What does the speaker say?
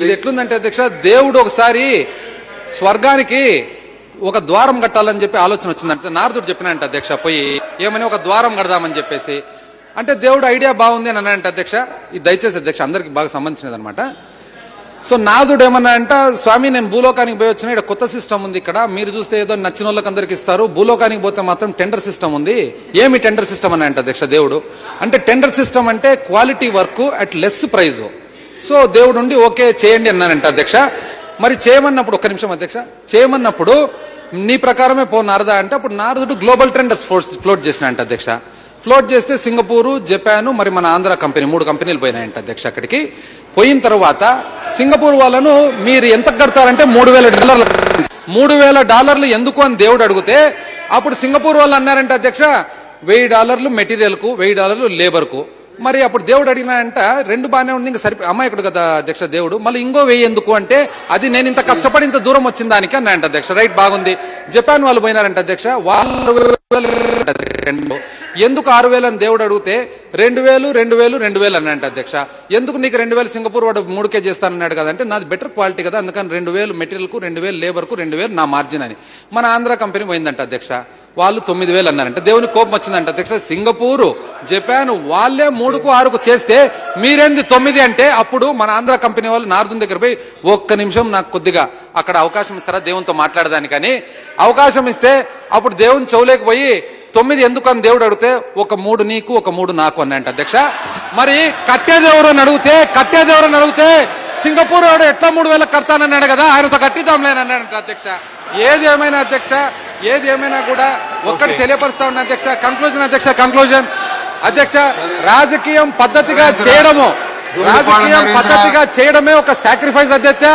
ఇది ఎట్లుందంటే అధ్యక్ష, దేవుడు ఒకసారి స్వర్గానికి ఒక ద్వారం కట్టాలని చెప్పి ఆలోచన వచ్చిందంటే నారదుడు చెప్పినంట అధ్యక్ష, పోయి ఏమని ఒక ద్వారం కడదామని చెప్పేసి. అంటే దేవుడు ఐడియా బాగుంది అని అన్నాడంట అధ్యక్ష. ఇది దయచేసి అధ్యక్ష అందరికి బాగా సంబంధించినది అనమాట. సో నారదుడు ఏమన్నా అంట, స్వామి నేను భూలోకానికి పోయి వచ్చిన, ఇక్కడ కొత్త సిస్టమ్ ఉంది, ఇక్కడ మీరు చూస్తే ఏదో నచ్చిన వాళ్ళకి అందరికి ఇస్తారు, భూలోకానికి పోతే మాత్రం టెండర్ సిస్టమ్ ఉంది. ఏమి టెండర్ సిస్టమ్ అని అంటే అధ్యక్ష దేవుడు అంటే, టెండర్ సిస్టమ్ అంటే quality work at less price. So దేవుడు ఉండి ఓకే చేయండి అన్నానంట అధ్యక్ష. మరి చేయమన్నప్పుడు ఒక్క నిమిషం అధ్యక్ష, చేయమన్నప్పుడు నీ ప్రకారమే పో నారదా అంటే, అప్పుడు నారదుడు గ్లోబల్ ట్రెండర్స్ ఫ్లోట్ చేసినంట అధ్యక్ష. ఫ్లోట్ చేస్తే సింగపూరు, జపాన్, మరి మన ఆంధ్ర కంపెనీ 3 కంపెనీలు పోయినాయంట అధ్యక్ష. అక్కడికి పోయిన తర్వాత సింగపూర్ వాళ్ళను మీరు ఎంత కడతారంటే $3,000. $3,000 ఎందుకు అని దేవుడు అడిగితే, అప్పుడు సింగపూర్ వాళ్ళు అన్నారంట అధ్యక్ష, $1,000 మెటీరియల్ కు, $1,000 లేబర్ కు. మరి అప్పుడు దేవుడు అడిగినాయంట, 2 బాగానే ఉంది, ఇంకా అమ్మాయికుడు కదా అధ్యక్ష దేవుడు, మళ్ళీ ఇంకో 1000 ఎందుకు అంటే, అది నేను ఇంత కష్టపడి ఇంత దూరం వచ్చిన దానికి అన్నాయంట అధ్యక్ష. రైట్, బాగుంది. జపాన్ వాళ్ళు పోయినారంట అధ్యక్ష, వాళ్ళు ఎందుకు 6,000 అని దేవుడు అడిగితే 2,000, 2,000, 2,000 అన్నాయంట అధ్యక్ష. ఎందుకు నీకు 2,000 సింగపూర్ వాడు 3K చేస్తానన్నాడు కదంటే, నాది బెటర్ క్వాలిటీ కదా, అందుకని 2,000 మెటీరియల్ కు, 2,000 లేబర్ కు, 2,000 నా మార్జిన్ అని. మన ఆంధ్ర కంపెనీ పోయిందంట అధ్యక్ష, వాళ్ళు 9,000 అన్నారంట. దేవునికి కోపం వచ్చిందంట అధ్యక్ష. సింగపూరు, జపాన్ వాళ్ళే 3కు 6కు చేస్తే మీరేంది 9 అంటే, అప్పుడు మన ఆంధ్ర కంపెనీ వాళ్ళు నారదుని దగ్గర పోయి, ఒక్క నిమిషం నాకు కొద్దిగా అక్కడ అవకాశం ఇస్తారా దేవునితో మాట్లాడదానికని అవకాశం ఇస్తే, అప్పుడు దేవుని చెవులేకపోయి 9 ఎందుకు అని దేవుడు అడిగితే, ఒక 3 నీకు, ఒక 3 నాకు అన్నాయంట అధ్యక్ష. మరి కట్టేదెవరు అని అడిగితే సింగపూర్ వాడు ఎట్లా 3,000 కడతానన్నాడు కదా, ఆయనతో కట్టిద్దాంలేని అన్నాడంట అధ్యక్ష. ఏది ఏమైనా అధ్యక్ష, ఏది ఏమైనా కూడా ఒక్కటి తెలియపరుస్తా ఉన్నా అధ్యక్ష. కంక్లూజన్ అధ్యక్ష, రాజకీయం పద్ధతిగా చేయడమే ఒక సాక్రిఫైస్ అధ్యక్ష.